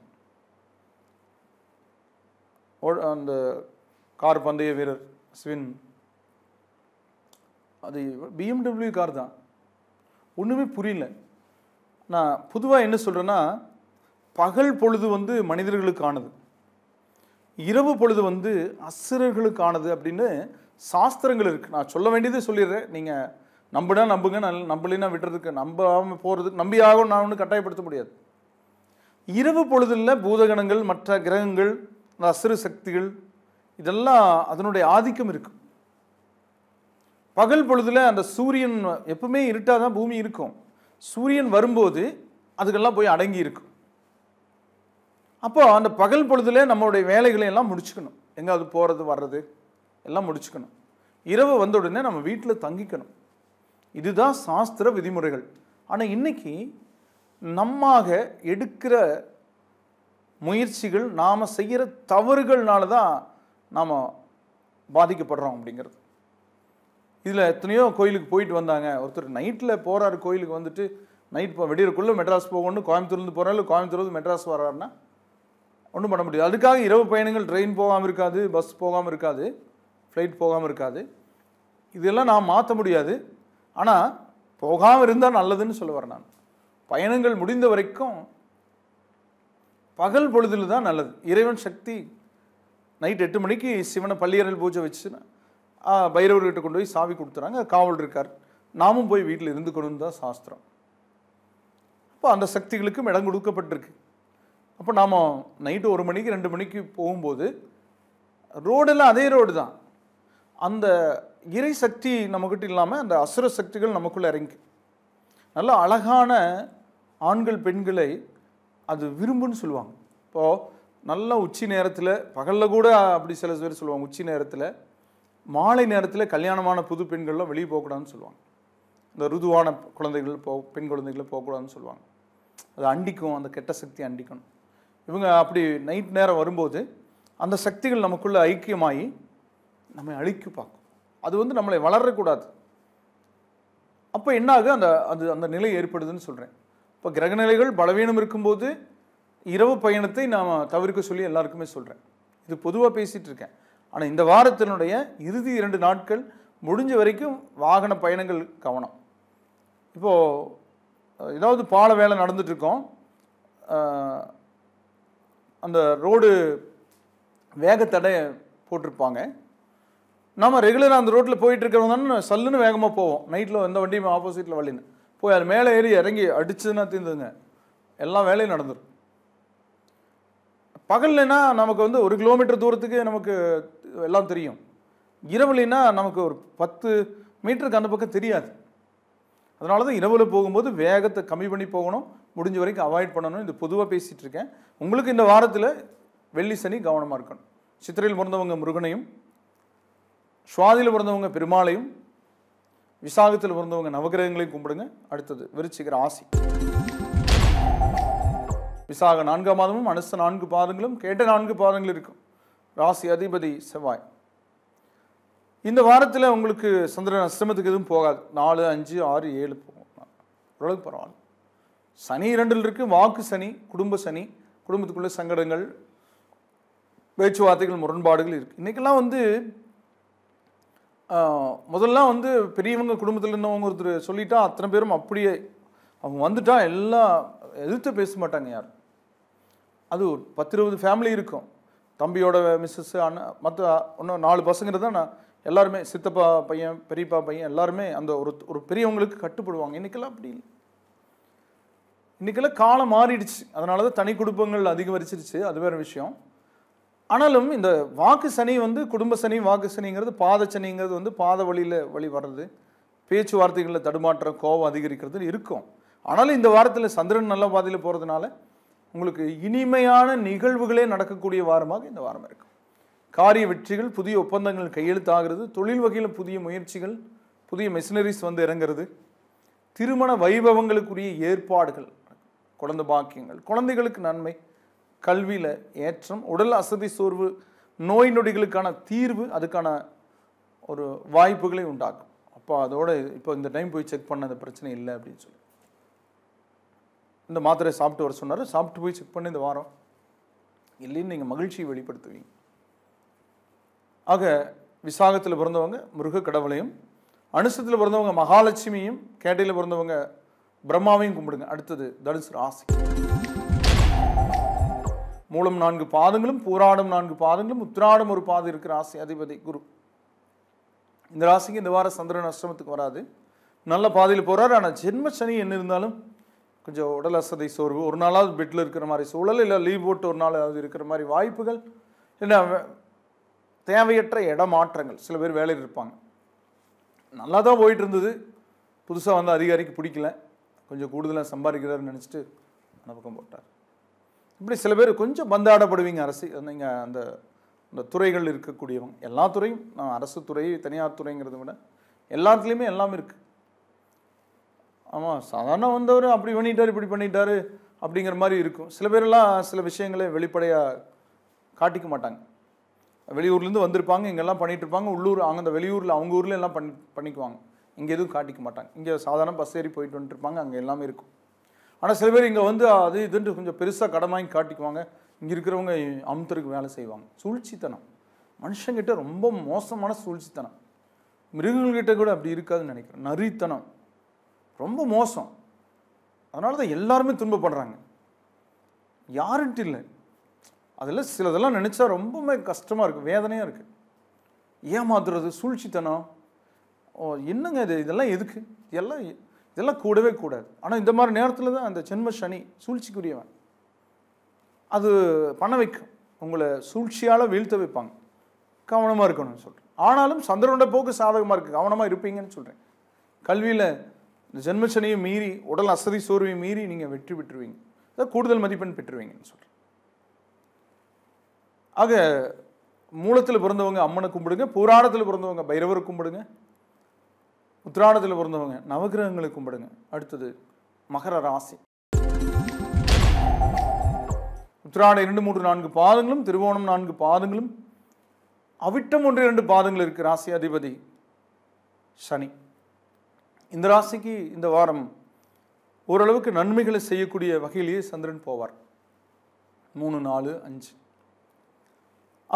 அந்த கார் பந்தய வீரர் அஸ்வின், அது BMW கார் தான், ஒன்றுமே புரியல. நான் பொதுவாக என்ன சொல்கிறேன்னா, பகல் பொழுது வந்து மனிதர்களுக்கானது, இரவு பொழுது வந்து அசுரர்களுக்கானது அப்படின்னு சாஸ்திரங்கள் இருக்குது. நான் சொல்ல வேண்டியதே சொல்லிடுறேன். நீங்கள் நம்பினா நம்புங்க, நம்பலைன்னா விட்டுறதுக்கு, நம்பாமல் போகிறதுக்கு, நம்பியாகவும் நான் ஒன்றும் கட்டாயப்படுத்த முடியாது. இரவு பொழுதில் பூதகணங்கள், மற்ற கிரகங்கள், அசுர சக்திகள், இதெல்லாம் அதனுடைய ஆதிக்கம் இருக்கு. பகல் பொழுதுல அந்த சூரியன் எப்பவுமே இருட்டாக தான் பூமி இருக்கும். சூரியன் வரும்போது அதுக்கெல்லாம் போய் அடங்கி இருக்கும். அப்போ அந்த பகல் பொழுதுல நம்மளுடைய வேலைகளை எல்லாம் முடிச்சுக்கணும். எங்காவது போகிறது வர்றது எல்லாம் முடிச்சுக்கணும். இரவு வந்த உடனே நம்ம வீட்டில் தங்கிக்கணும். இதுதான் சாஸ்திர விதிமுறைகள். ஆனால் இன்னைக்கு நம்மாக எடுக்கிற முயற்சிகள், நாம் செய்கிற தவறுகள்னால தான் நாம் பாதிக்கப்படுறோம் அப்படிங்கிறது. இதில் எத்தனையோ கோயிலுக்கு போயிட்டு வந்தாங்க. ஒருத்தர் நைட்டில் போகிறாரு கோயிலுக்கு, வந்துட்டு நைட் வெடியறக்குள்ளே மெட்ராஸ் போகணும்னு கோயம்புத்தூர்லேருந்து போகிறாரு, கோயம்புத்தூர்லேருந்து மெட்ராஸ் வர்றாருன்னா ஒன்றும் பண்ண முடியாது. அதுக்காக இரவு பயணங்கள், ட்ரெயின் போகாமல் இருக்காது, பஸ் போகாமல் இருக்காது, ஃப்ளைட் போகாமல் இருக்காது. இதெல்லாம் நான் மாற்ற முடியாது. ஆனால் போகாமல் இருந்தால் நல்லதுன்னு சொல்ல வரேன் நான். பயணங்கள் முடிந்த வரைக்கும் பகல் பொழுதில் தான் நல்லது. இறைவன் சக்தி நைட் 8 மணிக்கு சிவனை பள்ளியறையில் பூஜை வச்சுன்னா பைரவர்கிட்ட கொண்டு போய் சாவி கொடுத்துறாங்க, காவல் இருக்கார், நாமும் போய் வீட்டில் இருந்துக்கணும்னு தான் சாஸ்திரம். அப்போ அந்த சக்திகளுக்கும் இடம் கொடுக்கப்பட்டிருக்கு. அப்போ நாம் நைட்டு 1 மணிக்கு 2 மணிக்கு போகும்போது ரோடெல்லாம் அதே ரோடு தான். அந்த இறை சக்தி நம்மக்கிட்ட இல்லாமல் அந்த அசுர சக்திகள் நமக்குள்ளே இறங்கி நல்ல அழகான ஆண்கள் பெண்களை அது விரும்புன்னு சொல்லுவாங்க. இப்போது நல்ல உச்சி நேரத்தில், பகலில் கூட அப்படி சில பேர் சொல்லுவாங்க, உச்சி நேரத்தில் மாலை நேரத்தில் கல்யாணமான புது பெண்கள்லாம் வெளியே போகக்கூடாதுன்னு சொல்லுவாங்க. இந்த ருதுவான குழந்தைகள் பெண் குழந்தைகளை போகக்கூடாதுன்னு சொல்லுவாங்க. அது அண்டிக்கும், அந்த கெட்ட சக்தி அண்டிக்கணும். இவங்க அப்படி நைட் நேரம் வரும்போது அந்த சக்திகள் நமக்குள்ளே ஐக்கியமாகி நம்மை அழிக்க பார்க்கும். அது வந்து நம்மளை வளரக்கூடாது. அப்போ என்ன ஆகு, அந்த நிலை ஏற்படுதுன்னு சொல்கிறேன். இப்போ கிரகநிலைகள் பலவீனம் இருக்கும்போது இரவு பயணத்தை நாம் தவிர்க்க சொல்லி எல்லாருக்குமே சொல்கிறேன். இது பொதுவாக பேசிகிட்டு இருக்கேன். ஆனால் இந்த வாரத்தினுடைய இறுதி 2 நாட்கள் முடிஞ்ச வரைக்கும் வாகன பயணங்கள் கவனம். இப்போது ஏதாவது பால வேலை நடந்துட்டுருக்கோம், அந்த ரோடு வேகத்தடை போட்டிருப்பாங்க. நம்ம ரெகுலராக அந்த ரோட்டில் போயிட்டு இருக்கிறவங்க தானே சல்லுன்னு வேகமாக போவோம். நைட்டில் எந்த வண்டியும் ஆப்போசிட்டில் வழின்னு போய் அது மேலே ஏறி இறங்கி அடிச்சதுன்னா தீர்ந்துங்க, எல்லா வேலையும் நடந்துடும். பகல்லைன்னா நமக்கு வந்து 1 கிலோமீட்டர் தூரத்துக்கு நமக்கு எல்லாம் தெரியும். இரவுலைன்னா நமக்கு ஒரு 10 மீட்டருக்கு அந்த பக்கம் தெரியாது. அதனால தான் இரவில் போகும்போது வேகத்தை கம்மி பண்ணி போகணும், முடிஞ்ச வரைக்கும் அவாய்ட் பண்ணணும். இது பொதுவாக பேசிகிட்டு இருக்கேன். உங்களுக்கு இந்த வாரத்தில் வெள்ளி சனி கவனமாக இருக்கணும். சித்திரையில் பிறந்தவங்க முருகனையும், சுவாதியில் பிறந்தவங்க பெருமாளையும், விசாகத்தில் பிறந்தவங்க நவகிரகங்களையும் கும்பிடுங்க. அடுத்தது விருச்சிக ராசி. விசாக 4ஆம் மாதமும் அனுச 4 பாதங்களும் கேட்ட 4 பாதங்கள் இருக்கும். ராசி அதிபதி செவ்வாய். இந்த வாரத்தில் உங்களுக்கு சந்திரன் அஷ்டமத்துக்கு எதுவும் போகாது. 4, 5, 6, 7 போகும். ஓரளவுக்கு பரவாயில்ல. சனி 2ல் இருக்குது. வாக்கு சனி, குடும்ப சனி, குடும்பத்துக்குள்ள சங்கடங்கள், பேச்சுவார்த்தைகள், முரண்பாடுகள் இருக்குது. இன்றைக்கெல்லாம் வந்து முதல்லாம் வந்து பெரியவங்க குடும்பத்தில் இருந்தவங்க ஒருத்தர் சொல்லிட்டா அத்தனை பேரும் அப்படியே அவங்க வந்துட்டா எல்லாம் எதிர்த்து பேச மாட்டாங்க யாரும். அது 10-20 ஃபேமிலி இருக்கும். தம்பியோட மிஸ்ஸஸ், அண்ணன், மற்ற இன்னும் 4 பசங்க தான் எல்லாருமே, சித்தப்பா பையன், பெரியப்பா பையன், எல்லாருமே அந்த ஒரு பெரியவங்களுக்கு கட்டுப்படுவாங்க. இன்றைக்கெல்லாம் அப்படி இல்லை. இன்றைக்கெல்லாம் காலம் மாறிடுச்சு. அதனால தான் தனி குடும்பங்கள் அதிகரிச்சிருச்சு, அது வேறு விஷயம். ஆனாலும் இந்த வாக்கு சனி வந்து குடும்ப சனி, வாக்கு சனிங்கிறது பாத சனிங்கிறது வந்து பாத வழி வர்றது, பேச்சுவார்த்தைகளில் தடுமாற்றம், கோபம் அதிகரிக்கிறது இருக்கும். ஆனாலும் இந்த வாரத்தில் சந்திரன் நல்ல பாதையில் போகிறதுனால உங்களுக்கு இனிமையான நிகழ்வுகளே நடக்கக்கூடிய வாரமாக இந்த வாரம் இருக்கும். காரிய வெற்றிகள், புதிய ஒப்பந்தங்கள் கையெழுத்தாகிறது, தொழில் வகையில் புதிய முயற்சிகள், புதிய மெஷினரிஸ் வந்து இறங்குறது, திருமண வைபவங்களுக்குரிய ஏற்பாடுகள், குழந்தை பாக்கியங்கள், குழந்தைகளுக்கு நன்மை, கல்வியில் ஏற்றம், உடல் அசதி சோர்வு, நோய் நொடிகளுக்கான தீர்வு, அதுக்கான ஒரு வாய்ப்புகளை உண்டாக்கும். அப்போ அதோட இப்போ இந்த டைம் போய் செக் பண்ண அந்த பிரச்சனை இல்லை அப்படின்னு சொல்லி இந்த மாத்திரை சாப்பிட்டு வர சொன்னார். சாப்பிட்டு போய் செக் பண்ணி இந்த வாரம் இல்லைன்னு நீங்கள் மகிழ்ச்சியை வெளிப்படுத்துவீங்க. ஆக விசாகத்தில் பிறந்தவங்க முருக கடவுளையும், அனுசத்தில் பிறந்தவங்க மகாலட்சுமியும், கேட்டையில் பிறந்தவங்க பிரம்மாவையும் கும்பிடுங்க. அடுத்தது தனுசு ராசி. மூலம் 4 பாதங்களும், பூராடம் 4 பாதங்களும், உத்திராடம் ஒரு பாதம் இருக்கிற ராசி அதிபதி குரு. இந்த ராசிக்கு இந்த வாரம் சந்திரன் அஷ்டமத்துக்கு வராது, நல்ல பாதையில் போகிறார். ஆனால் ஜென்ம சனி என்ன இருந்தாலும் கொஞ்சம் உடல் அசதி சோர்வு, ஒரு நாளாவது பெட்டில் இருக்கிற மாதிரி சூழல், இல்லை லீவ் போட்டு ஒரு நாளாவது இருக்கிற மாதிரி வாய்ப்புகள், இல்லை தேவையற்ற இடமாற்றங்கள். சில பேர் வேலையில் இருப்பாங்க, நல்லா தான் போயிட்டு இருந்தது, புதுசாக வந்து அதிகாரிக்கு பிடிக்கல, கொஞ்சம் கூடுதலாக சம்பாதிக்கிறாருன்னு நினச்சிட்டு அந்த பக்கம் போட்டார். இப்படி சில பேர் கொஞ்சம் பந்தாடப்படுவீங்க. அரசு நீங்கள் அந்த துறைகள் இருக்கக்கூடியவங்க, எல்லா துறையும், அரசு துறை, தனியார் துறைங்கிறத விட எல்லாத்துலேயுமே எல்லாமே இருக்குது. ஆமாம், சாதாரண வந்தவர் அப்படி பண்ணிட்டார், இப்படி பண்ணிட்டாரு அப்படிங்கிற மாதிரி இருக்கும். சில பேரெல்லாம் சில விஷயங்களை வெளிப்படையாக காட்டிக்க மாட்டாங்க. வெளியூர்லேருந்து வந்திருப்பாங்க, இங்கெல்லாம் பண்ணிகிட்டு இருப்பாங்க, உள்ளூர் அங்கே அந்த வெளியூரில் அவங்க ஊரில் எல்லாம் பண்ணிக்குவாங்க, இங்கே எதுவும் காட்டிக்க மாட்டாங்க. இங்கே சாதாரண பஸ் ஏறி போயிட்டு வந்துட்டுருப்பாங்க, அங்கே எல்லாமே இருக்கும். ஆனால் சில பேர் இங்கே வந்து அது இதுன்ட்டு கொஞ்சம் பெருசாக கடன் வாங்கி காட்டிக்குவாங்க. இங்கே இருக்கிறவங்க அமுத்தருக்கு வேலை செய்வாங்க. சூழ்ச்சித்தனம், மனுஷங்கிட்ட ரொம்ப மோசமான சூழ்ச்சித்தனம். மிருகங்கள்கிட்ட கூட அப்படி இருக்காதுன்னு நினைக்கிறேன். நரித்தனம் ரொம்ப மோசம். அதனால தான் எல்லாருமே துன்பப்படுறாங்க, யாருன்ட்டு இல்லை. அதெல்லாம் சிலதெல்லாம் நினச்சா ரொம்பவுமே கஷ்டமாக இருக்குது, வேதனையாக இருக்குது. ஏமாத்துறது, சூழ்ச்சித்தனம், என்னங்க இது, இதெல்லாம் எதுக்கு, இதெல்லாம் கூடவே கூடாது. ஆனால் இந்த மாதிரி நேரத்தில் தான் அந்த ஜென்ம சனி சூழ்ச்சிக்குரியவன், அது பண்ண வைக்கும், உங்களை சூழ்ச்சியால் வீழ்த்த வைப்பாங்க. கவனமாக இருக்கணும்னு சொல்கிறேன். ஆனாலும் சந்திரனோட போக்கு சாதகமாக இருக்குது, கவனமாக இருப்பீங்கன்னு சொல்கிறேன். கல்வியில் இந்த ஜென்ம சனியை மீறி, உடல் அசதி சோர்வை மீறி நீங்கள் வெற்றி பெற்றுவீங்க. கூடுதல் மதிப்பெண் பெற்றுவீங்கன்னு சொல்கிறேன். ஆக மூலத்தில் பிறந்தவங்க அம்மனை கும்பிடுங்க, பூராடத்தில் பிறந்தவங்க பைரவரை கும்பிடுங்க, உத்திராடத்தில் பிறந்தவங்க நவகிரகங்களை கும்பிடுங்க. அடுத்தது மகர ராசி. உத்திராட 2, 3, 4 பாதங்களும், திருவோணம் 4 பாதங்களும், அவிட்டம் 1, 2 பாதங்கள் இருக்கு. ராசி அதிபதி சனி. இந்த ராசிக்கு இந்த வாரம் ஓரளவுக்கு நன்மைகளை செய்யக்கூடிய வகையிலேயே சந்திரன் போவார். 3, 4, 5.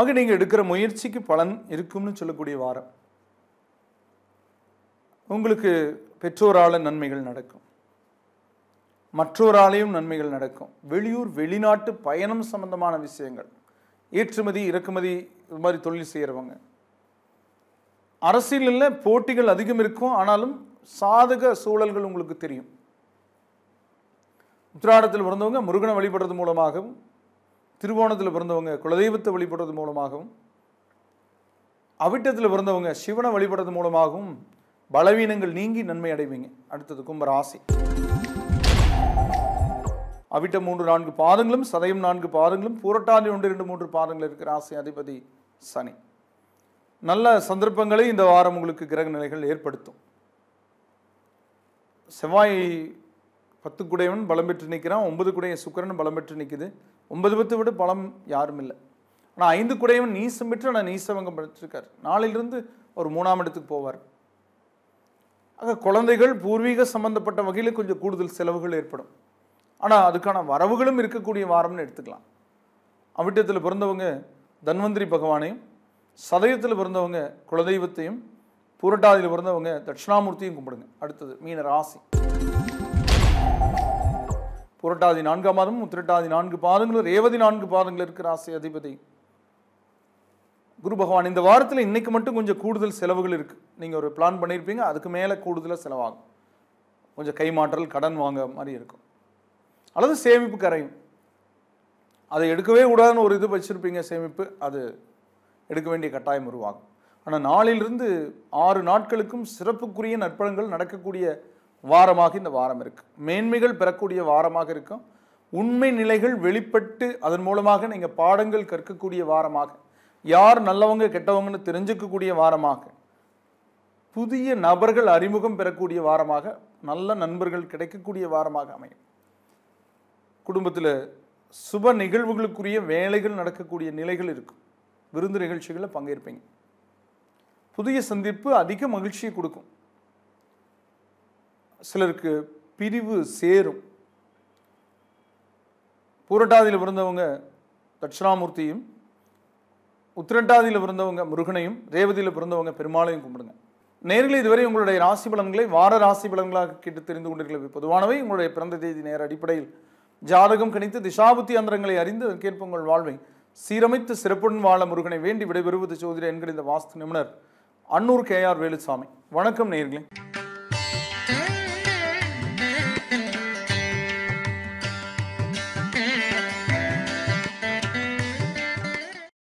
ஆக நீங்கள் எடுக்கிற முயற்சிக்கு பலன் இருக்கும்னு சொல்லக்கூடிய வாரம். உங்களுக்கு பெற்றோரால நன்மைகள் நடக்கும், மற்றோராலையும் நன்மைகள் நடக்கும். வெளியூர் வெளிநாட்டு பயணம் சம்பந்தமான விஷயங்கள், ஏற்றுமதி இறக்குமதி இது மாதிரி தொழில் செய்கிறவங்க, அரசியலில் போட்டிகள் அதிகம் இருக்கும், ஆனாலும் சாதக சூழல்கள் உங்களுக்கு தெரியும். உத்திராடத்தில் பிறந்தவங்க முருகனை வழிபடுறது மூலமாகவும், திருவோணத்தில் பிறந்தவங்க குலதெய்வத்தை வழிபடுறது மூலமாகவும், அவிட்டத்தில் பிறந்தவங்க சிவனை வழிபடுறது மூலமாகவும் பலவீனங்கள் நீங்கி நன்மை அடைவீங்க. அடுத்தது கும்பராசி. அவிட்டம் 3, 4 பாதங்களும், சதயம் 4 பாதங்களும், பூரட்டாதி 1, 2, 3 பாதங்கள் இருக்கிற ராசி அதிபதி சனி. நல்ல சந்தர்ப்பங்களை இந்த வாரம் உங்களுக்கு கிரக நிலைகள் ஏற்படுத்தும். செவ்வாய் 10 குடையவன் பலம் பெற்று நிற்கிறான், 9 குடைய சுக்கிரன் பலம் பெற்று நிற்குது. 9 10 விட பலம் யாரும் இல்லை. ஆனால் 5 குடையவன் நீசம் பெற்று ஆனால் நீசவங்கம் பெற்றிருக்கார். நாளிலிருந்து ஒரு 3ஆம் இடத்துக்கு போவார். ஆக குழந்தைகள் பூர்வீக சம்பந்தப்பட்ட வகையில் கொஞ்சம் கூடுதல் செலவுகள் ஏற்படும். ஆனால் அதுக்கான வரவுகளும் இருக்கக்கூடிய வாரம்னு எடுத்துக்கலாம். அவிட்டத்தில் பிறந்தவங்க தன்வந்திரி பகவானையும், சதயத்தில் பிறந்தவங்க குலதெய்வத்தையும், பூரட்டாதியில் பிறந்தவங்க தட்சிணாமூர்த்தியும் கும்பிடுங்க. அடுத்தது மீன ராசி. பூரட்டாதி 4ஆம் மாதமும், உத்திரட்டாதி 4 பாதங்களும், ரேவதி 4 பாதங்கள் இருக்கிற ராசி அதிபதி குரு பகவான். இந்த வாரத்தில் இன்னைக்கு மட்டும் கொஞ்சம் கூடுதல் செலவுகள் இருக்கு. நீங்கள் ஒரு பிளான் பண்ணியிருப்பீங்க, அதுக்கு மேலே கூடுதலாக செலவாகும். கொஞ்சம் கைமாற்றல், கடன் வாங்க மாதிரி இருக்கும், அல்லது சேமிப்பு கரையும். அதை எடுக்கவே கூடாதுன்னு ஒரு இது வச்சிருப்பீங்க சேமிப்பு, அது எடுக்க வேண்டிய கட்டாயம் உருவாகும். ஆனால் நாளிலிருந்து 6 நாட்களுக்கும் சிறப்புக்குரிய நற்பலன்கள் நடக்கக்கூடிய வாரமாக இந்த வாரம் இருக்கு. மேன்மைகள் பெறக்கூடிய வாரமாக இருக்கும். உண்மை நிலைகள் வெளிப்பட்டு அதன் மூலமாக நீங்கள் பாடங்கள் கற்கக்கூடிய வாரமாக, யார் நல்லவங்க கெட்டவங்கன்னு தெரிஞ்சுக்கக்கூடிய வாரமாக, புதிய நபர்கள் அறிமுகம் பெறக்கூடிய வாரமாக, நல்ல நண்பர்கள் கிடைக்கக்கூடிய வாரமாக அமையும். குடும்பத்தில் சுப நிகழ்வுகளுக்குரிய வேலைகள் நடக்கக்கூடிய நிலைகள் இருக்கும். விருந்து நிகழ்ச்சிகளில் பங்கேற்பீங்க. புதிய சந்திப்பு அதிக மகிழ்ச்சியை கொடுக்கும். சிலருக்கு பிரிவு சேரும். பூரட்டாதியில் பிறந்தவங்க தட்சிணாமூர்த்தியும், உத்திரட்டாதியில் பிறந்தவங்க முருகனையும், ரேவதியில் பிறந்தவங்க பெருமாளையும் கும்பிடுங்க. நேரில் இதுவரை உங்களுடைய ராசி பலன்களை வார ராசி பலன்களாக கேட்டு தெரிந்து கொண்டிருக்கிறது. பொதுவானவை உங்களுடைய பிறந்த தேதி நேர அடிப்படையில் ஜாதகம் கணித்து திசாபுத்தி அந்தரங்களை அறிந்து அதற்கேற்ப உங்கள் வாழ்வை சீரமைத்து சிறப்புடன் வாழ முருகனை வேண்டி விடைபெறுவது ஜோதிட என்கிற இந்த வாஸ்து நிபுணர் அன்னூர் KR வேலுசாமி. வணக்கம் நேயர்களே.